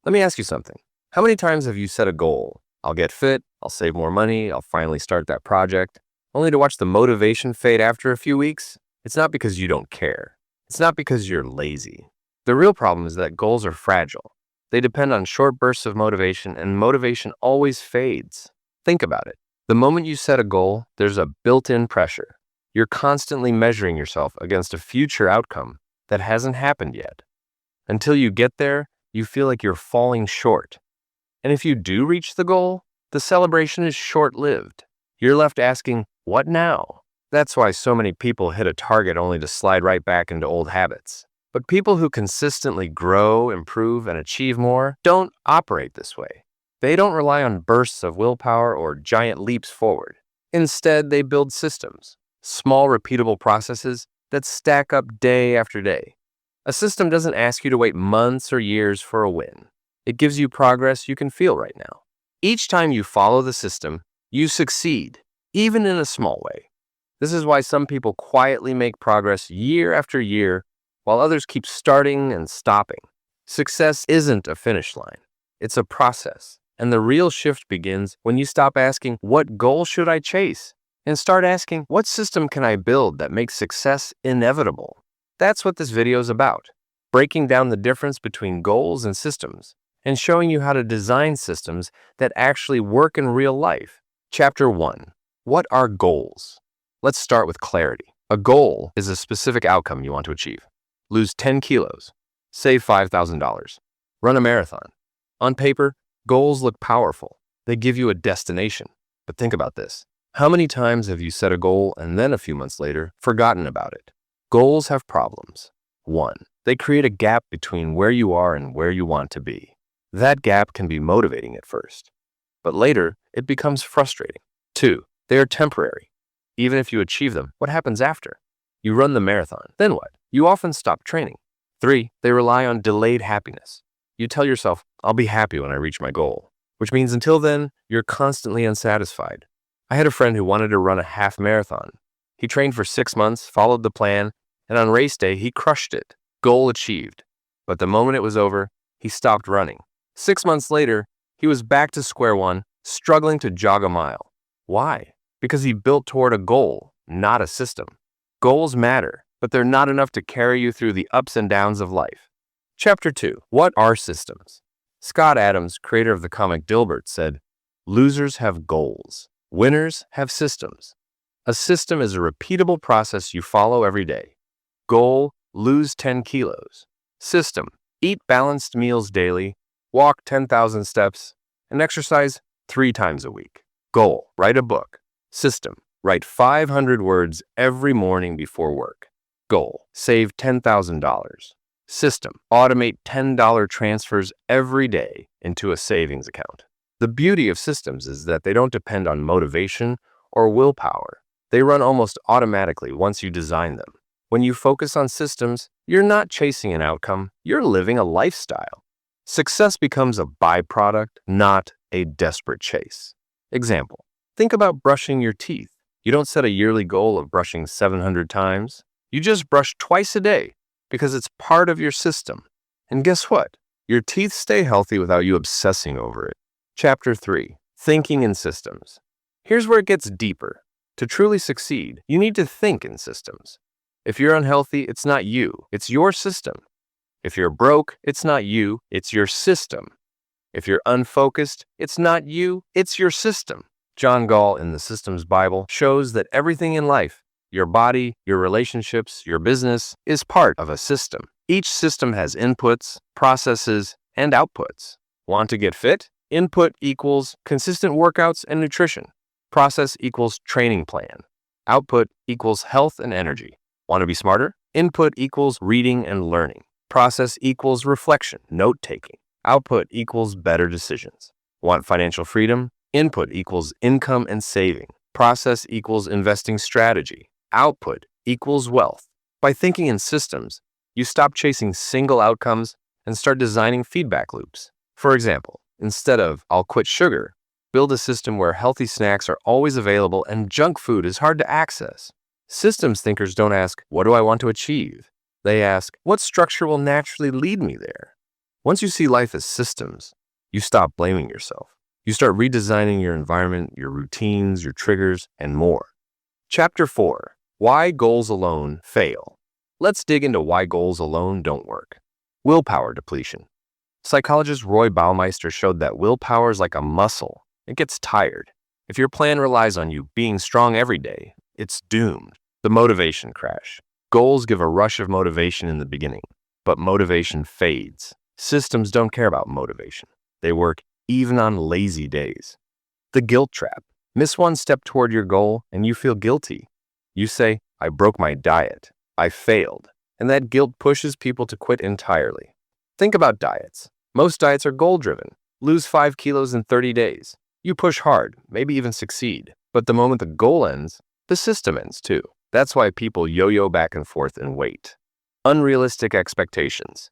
Let me ask you something. How many times have you set a goal? I'll get fit, I'll save more money, I'll finally start that project, only to watch the motivation fade after a few weeks? It's not because you don't care. It's not because you're lazy. The real problem is that goals are fragile. They depend on short bursts of motivation, and motivation always fades. Think about it. The moment you set a goal, there's a built-in pressure. You're constantly measuring yourself against a future outcome that hasn't happened yet. Until you get there, you feel like you're falling short. And if you do reach the goal, the celebration is short-lived. You're left asking, what now? That's why so many people hit a target only to slide right back into old habits. But people who consistently grow, improve, and achieve more don't operate this way. They don't rely on bursts of willpower or giant leaps forward. Instead, they build systems, small repeatable processes that stack up day after day. A system doesn't ask you to wait months or years for a win. It gives you progress you can feel right now. Each time you follow the system, you succeed, even in a small way. This is why some people quietly make progress year after year, while others keep starting and stopping. Success isn't a finish line. It's a process. And the real shift begins when you stop asking, what goal should I chase? And start asking, what system can I build that makes success inevitable? That's what this video is about. Breaking down the difference between goals and systems, and showing you how to design systems that actually work in real life. Chapter 1. What are goals? Let's start with clarity. A goal is a specific outcome you want to achieve. Lose 10 kilos. Save $5,000. Run a marathon. On paper, goals look powerful. They give you a destination. But think about this. How many times have you set a goal and then a few months later forgotten about it? Goals have problems. 1. They create a gap between where you are and where you want to be. That gap can be motivating at first, but later it becomes frustrating. 2. They are temporary. Even if you achieve them, what happens after? You run the marathon. Then what? You often stop training. 3. They rely on delayed happiness. You tell yourself, I'll be happy when I reach my goal, which means until then, you're constantly unsatisfied. I had a friend who wanted to run a half marathon. He trained for 6 months, followed the plan, and on race day, he crushed it. Goal achieved. But the moment it was over, he stopped running. 6 months later, he was back to square one, struggling to jog a mile. Why? Because he built toward a goal, not a system. Goals matter, but they're not enough to carry you through the ups and downs of life. Chapter 2. What are systems? Scott Adams, creator of the comic Dilbert, said, "Losers have goals. Winners have systems. A system is a repeatable process you follow every day. Goal, lose 10 kilos. System, eat balanced meals daily, walk 10,000 steps, and exercise 3 times a week. Goal, write a book. System, write 500 words every morning before work. Goal, save $10,000. System, automate $10 transfers every day into a savings account." The beauty of systems is that they don't depend on motivation or willpower. They run almost automatically once you design them. When you focus on systems, you're not chasing an outcome, you're living a lifestyle. Success becomes a byproduct, not a desperate chase. Example, think about brushing your teeth. You don't set a yearly goal of brushing 700 times. You just brush twice a day because it's part of your system. And guess what? Your teeth stay healthy without you obsessing over it. Chapter 3. Thinking in systems. Here's where it gets deeper. To truly succeed, you need to think in systems. If you're unhealthy, it's not you, it's your system. If you're broke, it's not you, it's your system. If you're unfocused, it's not you, it's your system. John Gall in the Systems Bible shows that everything in life, your body, your relationships, your business, is part of a system. Each system has inputs, processes, and outputs. Want to get fit? Input equals consistent workouts and nutrition. Process equals training plan. Output equals health and energy. Want to be smarter? Input equals reading and learning. Process equals reflection, note-taking. Output equals better decisions. Want financial freedom? Input equals income and saving. Process equals investing strategy. Output equals wealth. By thinking in systems, you stop chasing single outcomes and start designing feedback loops. For example, instead of "I'll quit sugar," build a system where healthy snacks are always available and junk food is hard to access. Systems thinkers don't ask, "What do I want to achieve?" They ask, "What structure will naturally lead me there?" Once you see life as systems, you stop blaming yourself. You start redesigning your environment, your routines, your triggers, and more. Chapter 4. Why Goals Alone Fail. Let's dig into why goals alone don't work. Willpower depletion. Psychologist Roy Baumeister showed that willpower is like a muscle. It gets tired. If your plan relies on you being strong every day, it's doomed. The motivation crash. Goals give a rush of motivation in the beginning, but motivation fades. Systems don't care about motivation. They work even on lazy days. The guilt trap. Miss one step toward your goal and you feel guilty. You say, I broke my diet. I failed. And that guilt pushes people to quit entirely. Think about diets. Most diets are goal-driven. Lose 5 kilos in 30 days. You push hard, maybe even succeed. But the moment the goal ends, the system ends too. That's why people yo-yo back and forth and wait. Unrealistic expectations.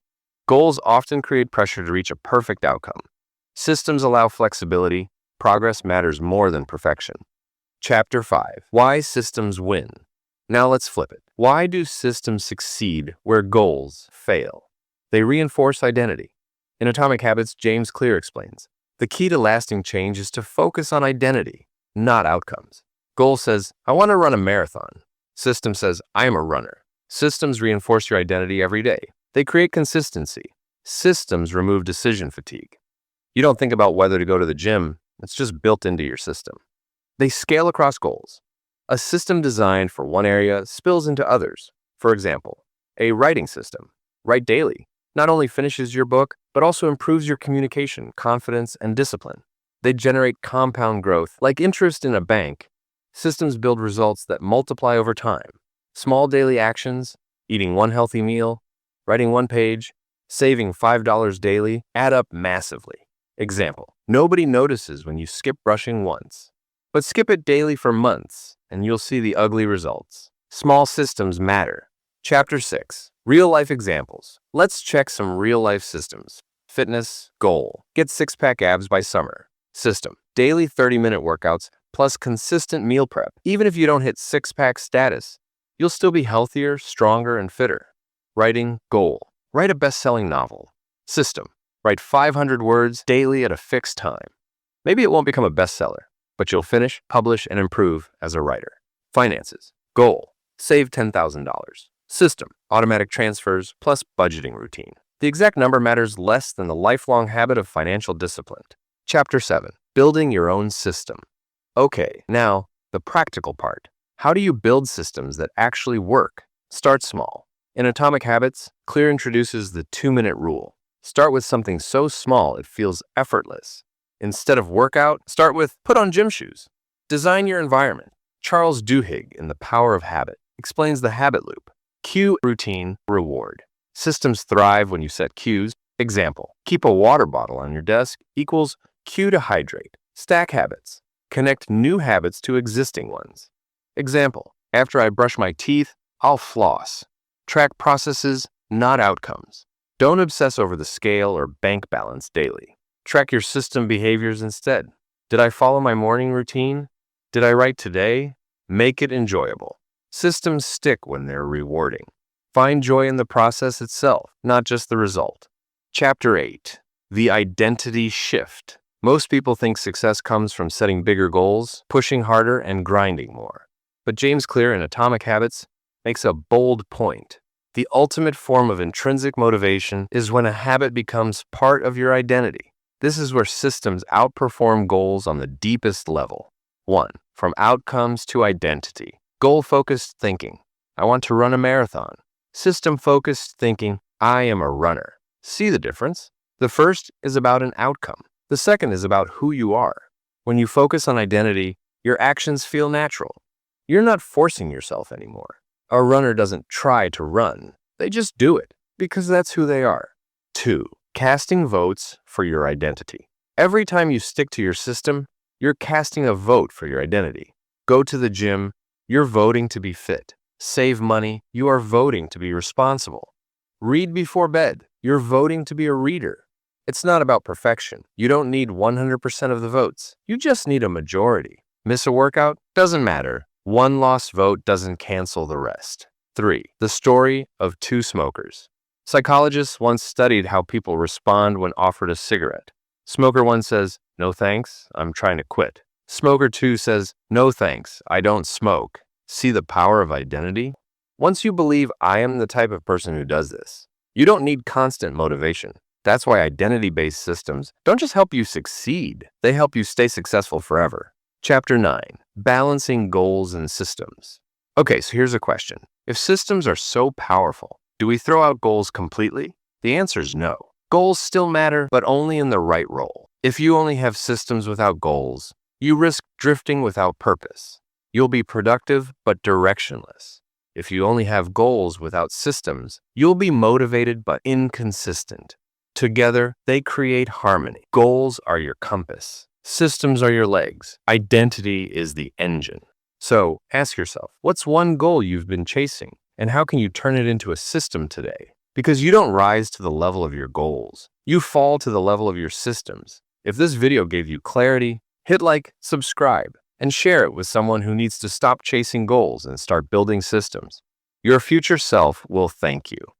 Goals often create pressure to reach a perfect outcome. Systems allow flexibility. Progress matters more than perfection. Chapter 5. Why Systems Win. Now let's flip it. Why do systems succeed where goals fail? They reinforce identity. In Atomic Habits, James Clear explains, the key to lasting change is to focus on identity, not outcomes. Goal says, I want to run a marathon. System says, I am a runner. Systems reinforce your identity every day. They create consistency. Systems remove decision fatigue. You don't think about whether to go to the gym. It's just built into your system. They scale across goals. A system designed for one area spills into others. For example, a writing system. Write daily. Not only finishes your book, but also improves your communication, confidence, and discipline. They generate compound growth. Like interest in a bank, systems build results that multiply over time. Small daily actions, eating one healthy meal, writing one page, saving $5 daily, add up massively. Example, nobody notices when you skip brushing once, but skip it daily for months, and you'll see the ugly results. Small systems matter. Chapter 6. Real-life examples. Let's check some real-life systems. Fitness, goal. Get six-pack abs by summer. System. Daily 30-minute workouts plus consistent meal prep. Even if you don't hit six-pack status, you'll still be healthier, stronger, and fitter. Writing, goal. Write a best-selling novel. System. Write 500 words daily at a fixed time. Maybe it won't become a bestseller, but you'll finish, publish, and improve as a writer. Finances. Goal. Save $10,000. System. Automatic transfers plus budgeting routine. The exact number matters less than the lifelong habit of financial discipline. Chapter 7. Building your own system. Okay, now, the practical part. How do you build systems that actually work? Start small. In Atomic Habits, Clear introduces the 2-minute rule. Start with something so small it feels effortless. Instead of workout, start with put on gym shoes. Design your environment. Charles Duhigg in The Power of Habit explains the habit loop. Cue, routine, reward. Systems thrive when you set cues. Example, keep a water bottle on your desk equals cue to hydrate. Stack habits. Connect new habits to existing ones. Example, after I brush my teeth, I'll floss. Track processes, not outcomes. Don't obsess over the scale or bank balance daily. Track your system behaviors instead. Did I follow my morning routine? Did I write today? Make it enjoyable. Systems stick when they're rewarding. Find joy in the process itself, not just the result. Chapter 8. The Identity Shift. Most people think success comes from setting bigger goals, pushing harder, and grinding more. But James Clear in Atomic Habits makes a bold point. The ultimate form of intrinsic motivation is when a habit becomes part of your identity. This is where systems outperform goals on the deepest level. 1. From outcomes to identity. Goal-focused thinking. I want to run a marathon. System-focused thinking. I am a runner. See the difference? The first is about an outcome. The second is about who you are. When you focus on identity, your actions feel natural. You're not forcing yourself anymore. A runner doesn't try to run. They just do it because that's who they are. 2. Casting votes for your identity. Every time you stick to your system, you're casting a vote for your identity. Go to the gym, you're voting to be fit. Save money, you are voting to be responsible. Read before bed, you're voting to be a reader. It's not about perfection. You don't need 100% of the votes. You just need a majority. Miss a workout? Doesn't matter. One lost vote doesn't cancel the rest. 3. The story of two smokers. Psychologists once studied how people respond when offered a cigarette. Smoker 1 says, "No thanks, I'm trying to quit." Smoker 2 says, "No thanks, I don't smoke." See the power of identity? Once you believe I am the type of person who does this, you don't need constant motivation. That's why identity-based systems don't just help you succeed, they help you stay successful forever. Chapter 9, Balancing Goals and Systems. Okay, so here's a question. If systems are so powerful, do we throw out goals completely? The answer is no. Goals still matter, but only in the right role. If you only have systems without goals, you risk drifting without purpose. You'll be productive, but directionless. If you only have goals without systems, you'll be motivated, but inconsistent. Together, they create harmony. Goals are your compass. Systems are your legs. Identity is the engine. So ask yourself, what's one goal you've been chasing? And how can you turn it into a system today? Because you don't rise to the level of your goals. You fall to the level of your systems. If this video gave you clarity, hit like, subscribe, and share it with someone who needs to stop chasing goals and start building systems. Your future self will thank you.